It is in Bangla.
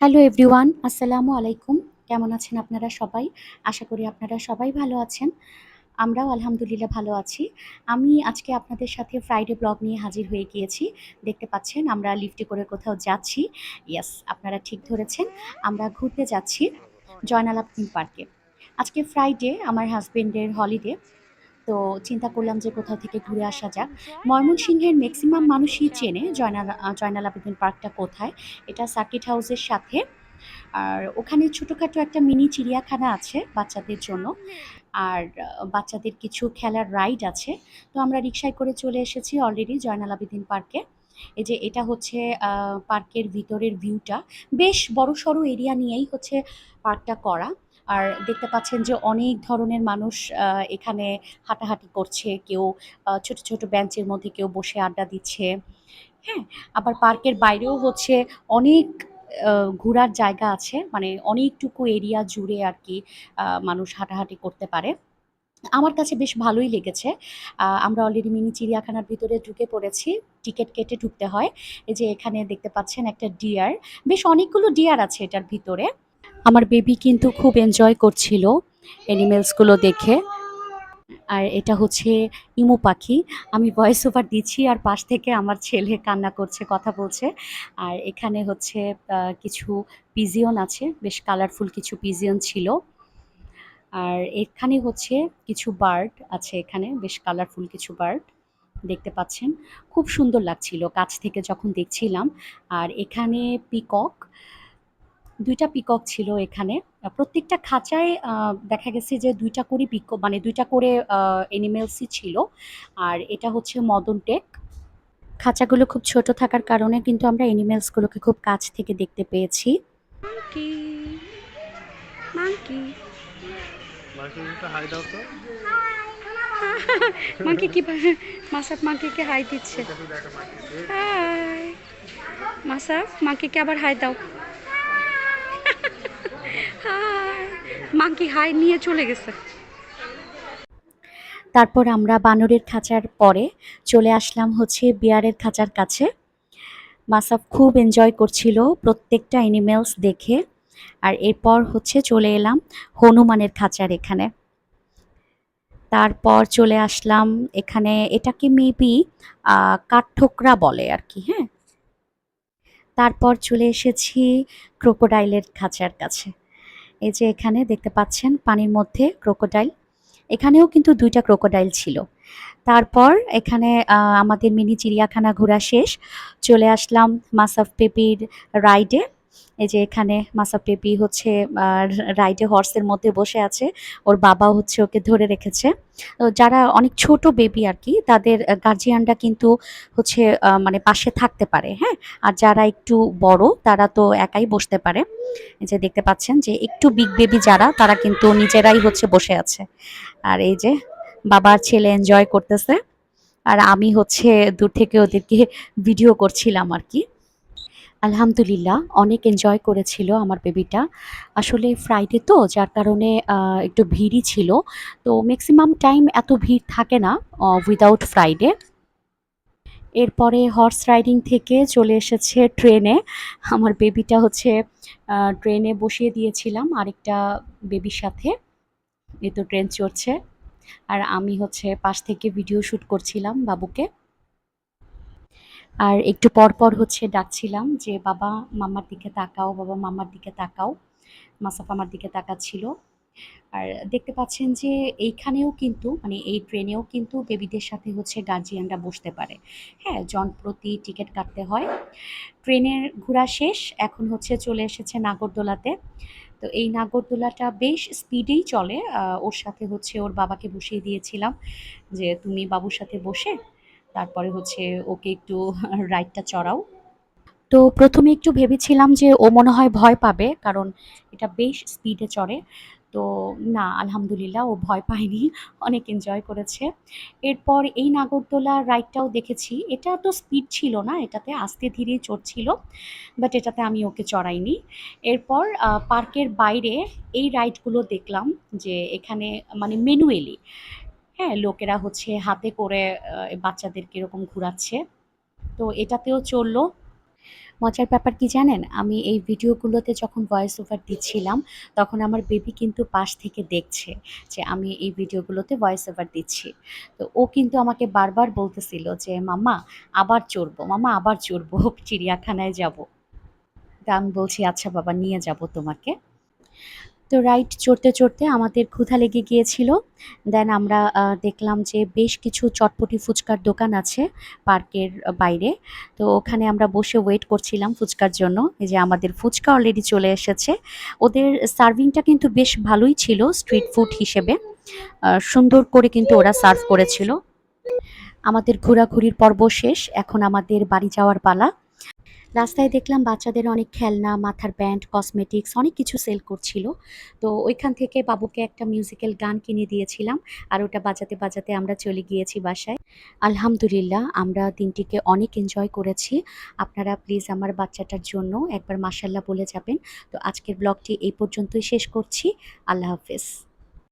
হ্যালো এভরিওয়ান, আসসালামু আলাইকুম। কেমন আছেন আপনারা সবাই? আশা করি আপনারা সবাই ভালো আছেন। আমরাও আলহামদুলিল্লাহ ভালো আছি। আমি আজকে আপনাদের সাথে ফ্রাইডে ব্লগ নিয়ে হাজির হয়ে গিয়েছি। দেখতে পাচ্ছেন আমরা লিফটে করে কোথাও যাচ্ছি। ইয়েস, আপনারা ঠিক ধরেছেন। আমরা ঘুরতে যাচ্ছি জয়নাল আবদিন পার্কে। আজকে ফ্রাইডে, আমার হাসব্যান্ডের হলিডে। তো চিন্তা করলাম যে কোথাও থেকে ঘুরে আসা যাক। ময়মনসিংহের ম্যাক্সিমাম মানুষই চেনে জয়নাল আবেদীন পার্কটা কোথায়। এটা সার্কিট হাউসের সাথে। আর ওখানে ছোটোখাটো একটা মিনি চিড়িয়াখানা আছে বাচ্চাদের জন্য। আর বাচ্চাদের কিছু খেলার রাইড আছে। তো আমরা রিক্সায় করে চলে এসেছি অলরেডি জয়নাল আবেদীন পার্কে। এই যে এটা হচ্ছে পার্কের ভিতরের ভিউটা। বেশ বড়সড় এরিয়া নিয়েই হচ্ছে পার্কটা করা। আর দেখতে পাচ্ছেন যে অনেক ধরনের মানুষ এখানে হাঁটাহাঁটি করছে। কেউ ছোট, ছোট বেঞ্চের মধ্যে কেউ বসে আড্ডা দিচ্ছে। হ্যাঁ? আবার পার্কের বাইরেও হচ্ছে অনেক ঘোরার জায়গা আছে। মানে অনেকটুকু এরিয়া জুড়ে আরকি মানুষ হাঁটাহাঁটি করতে পারে। আমার কাছে বেশ ভালোই লেগেছে। আমরা অলরেডি মিনি চিড়িয়াখানার ভিতরে ঢুকে পড়েছি। টিকেট কেটে ঢুকতে হয়। এই যে এখানে দেখতে পাচ্ছেন একটা ডিয়ার। বেশ অনেকগুলো ডিয়ার আছে এটার ভিতরে। আমার বেবি কিন্তু খুব এনজয় করছিল অ্যানিমেলস গুলো দেখে। আর এটা হচ্ছে ইমু পাখি। আমি ভয়েস ওভার দিচ্ছি আর পাশ থেকে আমার ছেলে কান্না করছে, কথা বলছে। আর এখানে হচ্ছে কিছু পিজিয়ন আছে, বেশ কালারফুল কিছু পিজিয়ন ছিল। আর এখানে হচ্ছে কিছু বার্ড আছে, এখানে বেশ কালারফুল কিছু বার্ড দেখতে পাচ্ছেন। খুব সুন্দর লাগছিল কাছ থেকে যখন দেখছিলাম। আর এখানে পিকক, ২ টা পিকক ছিল এখানে। প্রত্যেকটা খাঁচায় দেখা গেছে যে ২ টা করে মানে ২ টা করে অ্যানিমেলসই ছিল। আর এটা হচ্ছে মদন টেক। খাঁচাগুলো খুব ছোট থাকার কারণে কিন্তু আমরা অ্যানিমেলস গুলোকে খুব কাছ থেকে দেখতে পেয়েছি। মাংকি মাংকি মার্কেটটা হাই দাও তো। মাংকি কি মাসাফ মাংকিকে হাই দিচ্ছে। ওইটা শুধু একটা মার্কেট হাই মাসাফ মাংকিকে আবার হাই দাও। হাই মাংকি হাই নিয়ে চলে গেছে। তারপর আমরা বানরের খাঁচার পরে চলে আসলাম হচ্ছে বিয়ারের খাঁচার কাছে। মাসাফ খুব এনজয় করছিল প্রত্যেকটা অ্যানিমেলস দেখে। আর এরপর হচ্ছে চলে এলাম হনুমানের খাঁচার এখানে। তারপর চলে আসলাম এখানে, এটাকে মেবি কাঠঠোকরা বলে আরকি, হ্যাঁ? তারপর চলে এসেছি ক্রোকোডাইলের খাঁচার কাছে। এই যে এখানে দেখতে পাচ্ছেন পানির মধ্যে ক্রোকোডাইল। এখানেও কিন্তু ২ টা ক্রোকোডাইল ছিল। তারপর এখানে আমাদের মিনি চিড়িয়াখানা ঘোরা শেষ। চলে আসলাম মাসাফ পেপির রাইডে। এই যে এখানে মাসাফ পেপি হচ্ছে আ রাইডে হর্সের মধ্যে বসে আছে। ওর বাবা হচ্ছে ওকে ধরে রেখেছে। তো যারা অনেক ছোট বেবি আরকি তাদের গার্ডিয়ানরা কিন্তু হচ্ছে মানে পাশে থাকতে পারে, হ্যাঁ? আর যারা একটু বড় তারা তো একাই বসতে পারে। এই যে দেখতে পাচ্ছেন যে একটু বিগ বেবি যারা তারা কিন্তু নিজেরাই হচ্ছে বসে আছে। আর এই যে বাবা আর ছেলে এনজয় করতেছে। আর আমি হচ্ছে দূর থেকে ওদেরকে ভিডিও করছিলাম আরকি। আলহামদুলিল্লাহ অনেক এনজয় করেছিল আমার বেবিটা। আসলে ফ্রাইডে তো যার কারণে একটু ভিড়ই ছিল। তো মেক্সিমাম টাইম এত ভিড় থাকে না উইথআউট ফ্রাইডে। এরপরে হর্স রাইডিং থেকে চলে এসেছে ট্রেনে। আমার বেবিটা হচ্ছে ট্রেনে বসিয়ে দিয়েছিলাম আরেকটা বেবির সাথে। এই তো ট্রেন চড়ছে। আর আমি হচ্ছে পাশ থেকে ভিডিও শুট করছিলাম বাবুকে। আর একটু পর, পর হচ্ছে ডাকছিলাম যে, "বাবা মাম্মার দিকে তাকাও, বাবা মাম্মার দিকে তাকাও।" মাসাফ আমার দিকে তাকাচ্ছিল। আর দেখতে পাচ্ছেন যে এইখানেও কিন্তু মানে এই ট্রেনেও কিন্তু বেবিদের সাথে হচ্ছে গার্ডিয়ানরা বসতে পারে। হ্যাঁ? জনপ্রতি টিকেট কাটতে হয়। ট্রেনের ঘোরা শেষ। এখন হচ্ছে চলে এসেছে নাগরদোলাতে। তো এই নাগরদোলাটা বেশ স্পিডেই চলে। ওর সাথে হচ্ছে ওর বাবাকে বসিয়ে দিয়েছিলাম যে, "তুমি বাবুর সাথে বসে তারপরে হচ্ছে ওকে একটু রাইডটা চড়াও।" তো ১ম এ একটু ভেবেছিলাম যে ও মনে হয় ভয় পাবে। কারণ এটা বেশ স্পিডে চড়ে। তো না, আলহামদুলিল্লাহ ও ভয় পায়নি। অনেক এনজয় করেছে। এরপর এই নাগরদোলার রাইডটাও দেখেছি। এটা তো স্পিড ছিল না। এটাতে আস্তে ধীরেই চড়ছিল। বাট এটাতে আমি ওকে চড়াইনি। এরপর পার্কের বাইরে এই রাইডগুলো দেখলাম যে এখানে মানে ম্যানুয়ালি, হ্যাঁ? লোকেরা হচ্ছে হাতে করে বাচ্চাদেরকে এরকম ঘুরাচ্ছে। তো এটাতেও চড়ল। মজার ব্যাপার কি জানেন? আমি এই ভিডিওগুলোতে যখন ভয়েস ওভার দিচ্ছিলাম, তখন আমার বেবি কিন্তু পাশ থেকে দেখছে যে আমি এই ভিডিওগুলোতে ভয়েস ওভার দিচ্ছি। তো ও কিন্তু আমাকে বারবার বলতেছিল যে, "মাম্মা আবার চড়বো, মাম্মা আবার চড়বো, চিড়িয়াখানায় যাবো।" তা আমি বলছি, "আচ্ছা বাবা নিয়ে যাবো তোমাকে।" তো রাইড চড়তে, চড়তে আমাদের ক্ষুধা লেগে গিয়েছিল। দেন আমরা দেখলাম যে বেশ কিছু চটপটি ফুচকার দোকান আছে পার্কের বাইরে। তো ওখানে আমরা বসে ওয়েট করছিলাম ফুচকার জন্য। এই যে আমাদের ফুচকা অলরেডি চলে এসেছে। ওদের সার্ভিংটা কিন্তু বেশ ভালোই ছিল স্ট্রিট ফুড হিসেবে। সুন্দর করে কিন্তু ওরা সার্ভ করেছিল। আমাদের ঘোরাঘুরির পর্ব শেষ। এখন আমাদের বাড়ি যাওয়ার পালা। রাস্তায় দেখলাম বাচ্চাদের অনেক খেলনা, মাথার ব্যান্ড, কসমেটিক্স অনেক কিছু সেল করছিল। তো ওইখান থেকে বাবুকে একটা মিউজিক্যাল গান কিনে দিয়েছিলাম। আর ওটা বাজাতে, বাজাতে আমরা চলে গিয়েছি বাসায়। আলহামদুলিল্লাহ আমরা দিনটিকে অনেক এনজয় করেছি। আপনারা প্লিজ আমার বাচ্চাটার জন্য একবার মাশাআল্লাহ বলে যাবেন। তো আজকের ব্লগটি এই পর্যন্তই শেষ করছি। আল্লাহ হাফেজ।